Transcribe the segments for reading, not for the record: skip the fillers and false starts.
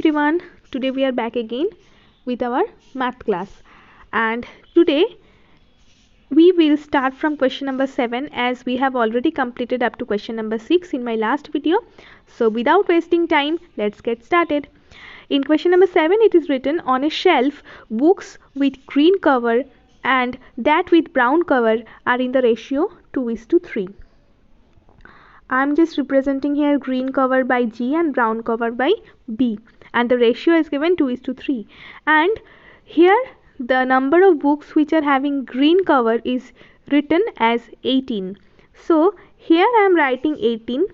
everyone, today we are back again with our math class, and today we will start from question number 7 as we have already completed up to question number 6 in my last video. So without wasting time, let's get started. In question number 7 it is written, on a shelf books with green cover and that with brown cover are in the ratio 2:3. I am just representing here green cover by G and brown cover by B, and the ratio is given 2:3. And here the number of books which are having green cover is written as 18. So here I am writing 18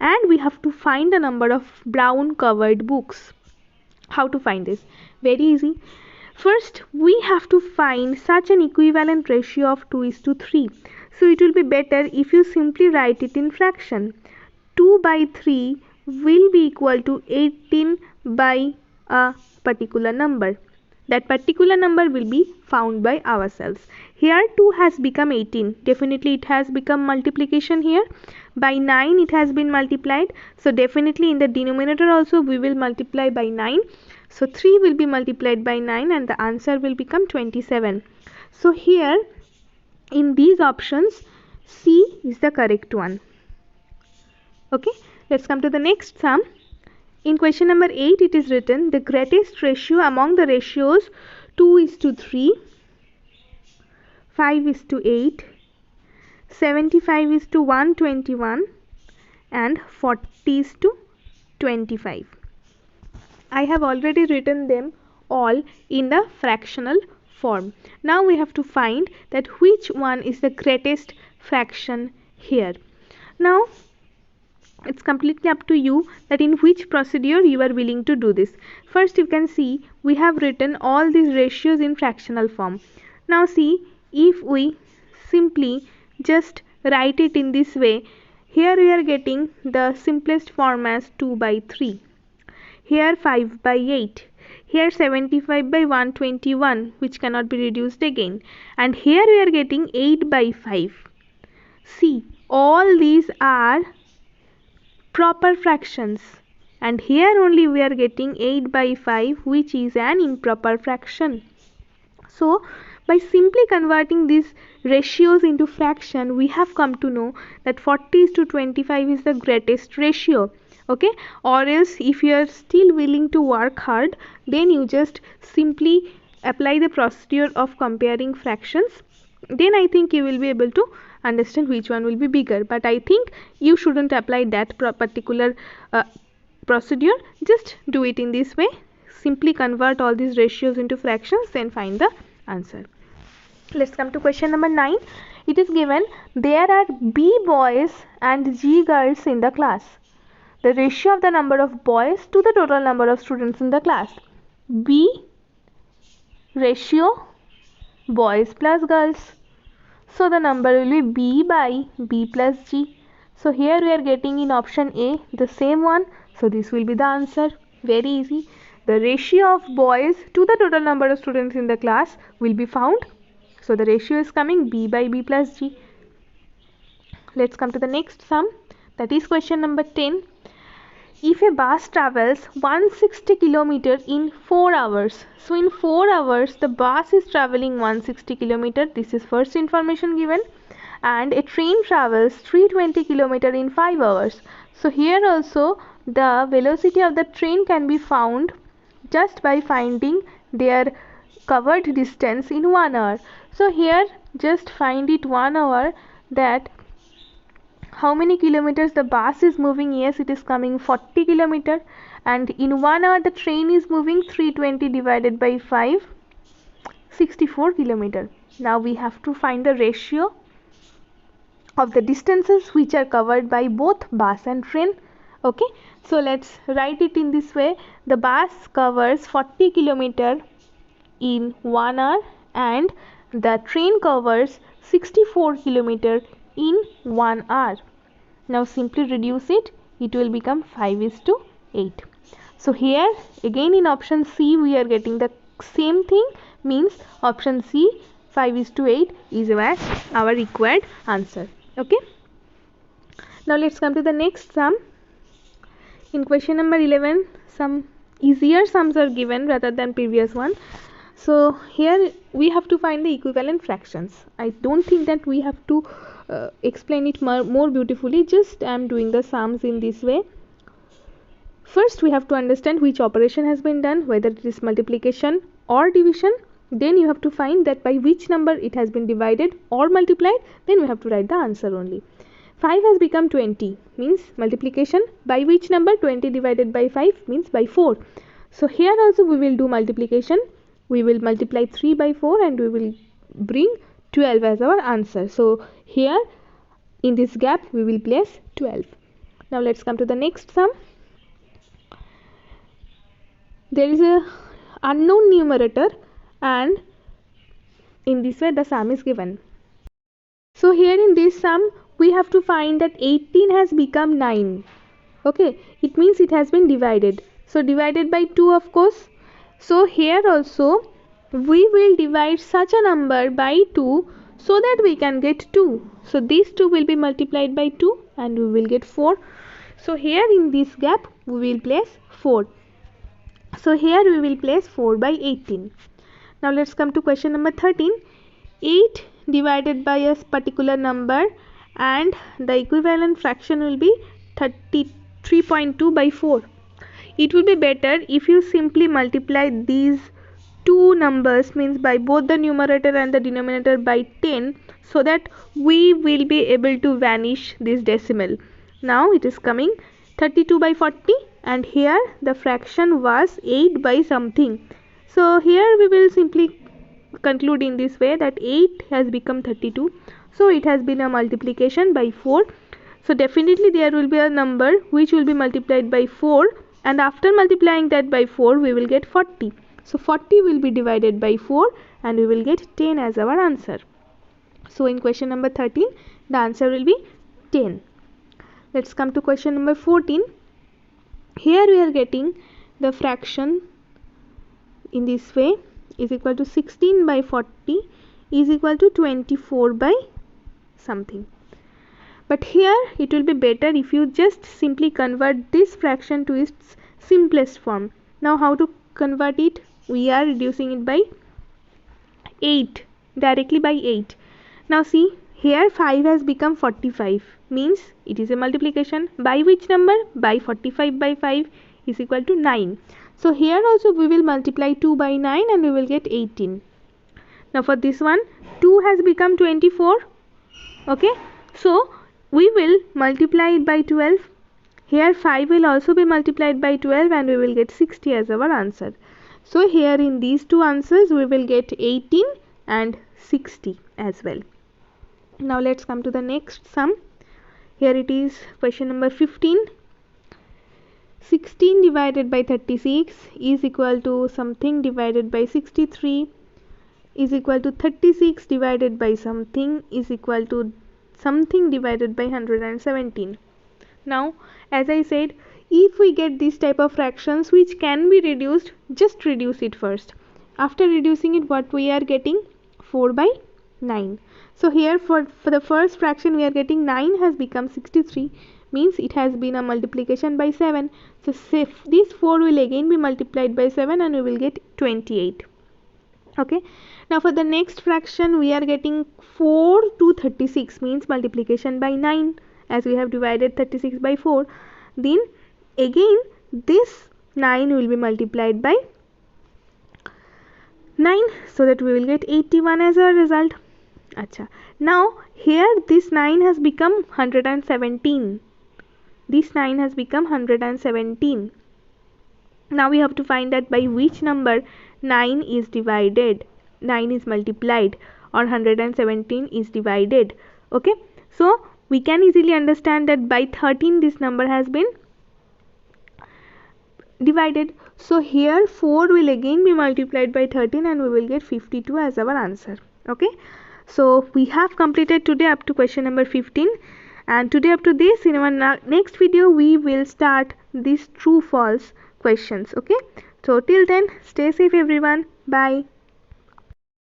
and we have to find the number of brown covered books. How to find this? Very easy. First we have to find such an equivalent ratio of 2:3. So it will be better if you simply write it in fraction. 2/3 will be equal to 18 by a particular number. That particular number will be found by ourselves. Here 2 has become 18. Definitely it has become multiplication here. By 9 it has been multiplied. So definitely in the denominator also we will multiply by 9. So 3 will be multiplied by 9 and the answer will become 27. So here in these options, C is the correct one. Okay, let's come to the next sum. In question number 8 it is written, the greatest ratio among the ratios 2:3, 5:8, 75:121 and 40:25. I have already written them all in the fractional form. Now we have to find that which one is the greatest fraction here. Now it's completely up to you that in which procedure you are willing to do this. First you can see we have written all these ratios in fractional form. Now see, if we simply just write it in this way, here we are getting the simplest form as 2/3. Here 5/8. Here 75/121, which cannot be reduced again, and here we are getting 8/5. See, all these are proper fractions, and here only we are getting 8/5, which is an improper fraction. So by simply converting these ratios into fraction, we have come to know that 40:25 is the greatest ratio. Okay, or else if you are still willing to work hard, then you just simply apply the procedure of comparing fractions. Then I think you will be able to understand which one will be bigger, but I think you shouldn't apply that particular procedure. Just do it in this way. Simply convert all these ratios into fractions, then find the answer. Let's come to question number 9. It is given, there are B boys and G girls in the class. The ratio of the number of boys to the total number of students in the class. B ratio boys plus girls. So the number will be B by B plus G. So here we are getting in option A the same one. So this will be the answer. Very easy. The ratio of boys to the total number of students in the class will be found. So the ratio is coming B by B plus G. Let's come to the next sum. That is question number 10. If a bus travels 160 km in 4 hours, so in 4 hours the bus is traveling 160 km. This is first information given. And a train travels 320 km in 5 hours. So here also the velocity of the train can be found just by finding their covered distance in 1 hour. So here just find it 1 hour, that how many kilometers the bus is moving. Yes, it is coming 40 km, and in 1 hour the train is moving 320 divided by 5, 64 km. Now we have to find the ratio of the distances which are covered by both bus and train. Okay, so let's write it in this way. The bus covers 40 km in 1 hour and the train covers 64 km in 1 hour. Now simply reduce it, it will become 5:8. So here again in option C we are getting the same thing, means option C 5:8 is our required answer. Okay, now let's come to the next sum. In question number 11, some easier sums are given rather than previous one. So here we have to find the equivalent fractions. I don't think that we have to explain it more beautifully. Just I am doing the sums in this way. First we have to understand which operation has been done, whether it is multiplication or division. Then you have to find that by which number it has been divided or multiplied. Then we have to write the answer only. 5 has become 20 means multiplication by which number? 20 divided by 5 means by 4. So here also we will do multiplication. We will multiply 3 by 4 and we will bring 12 as our answer. So here in this gap we will place 12. Now let's come to the next sum. There is a unknown numerator and in this way the sum is given. So here in this sum we have to find that 18 has become 9. Okay, it means it has been divided. So divided by 2 of course. So here also we will divide such a number by 2 so that we can get 2. So these 2 will be multiplied by 2 and we will get 4. So here in this gap we will place 4. So here we will place 4 by 18. Now let's come to question number 13. 8 divided by a particular number and the equivalent fraction will be 33.2 by 4. It will be better if you simply multiply these two numbers, means by both the numerator and the denominator, by 10, so that we will be able to vanish this decimal. Now it is coming 32 by 40 and here the fraction was 8 by something. So here we will simply conclude in this way that 8 has become 32. So it has been a multiplication by 4. So definitely there will be a number which will be multiplied by 4 and after multiplying that by 4 we will get 40. So 40 will be divided by 4 and we will get 10 as our answer. So in question number 13 the answer will be 10. Let's come to question number 14. Here we are getting the fraction in this way is equal to 16 by 40 is equal to 24 by something. But here it will be better if you just simply convert this fraction to its simplest form. Now how to convert it? We are reducing it by 8, directly by 8. Now see, here 5 has become 45, means it is a multiplication by which number? By 45 by 5 is equal to 9. So here also we will multiply 2 by 9 and we will get 18. Now for this one 2 has become 24. Okay, so we will multiply it by 12. Here 5 will also be multiplied by 12 and we will get 60 as our answer. So here in these two answers we will get 18 and 60 as well. Now let's come to the next sum. Here it is question number 15. 16 divided by 36 is equal to something divided by 63 is equal to 36 divided by something is equal to something divided by 117. Now as I said, if we get this type of fractions which can be reduced, just reduce it first. After reducing it, what we are getting? 4 by 9. So here for the first fraction we are getting 9 has become 63, means it has been a multiplication by 7. So this 4 will again be multiplied by 7 and we will get 28. Okay, now for the next fraction we are getting 4 to 36, means multiplication by 9, as we have divided 36 by 4. Then again this 9 will be multiplied by 9, so that we will get 81 as a result. Acha. Now here this 9 has become 117. This 9 has become 117. Now we have to find that by which number 9 is divided, 9 is multiplied, or 117 is divided. Okay, so we can easily understand that by 13 this number has been divided. So here 4 will again be multiplied by 13 and we will get 52 as our answer. Okay, so we have completed today up to question number 15, and today up to this, in our next video we will start these true false questions. Okay, so till then stay safe everyone. Bye.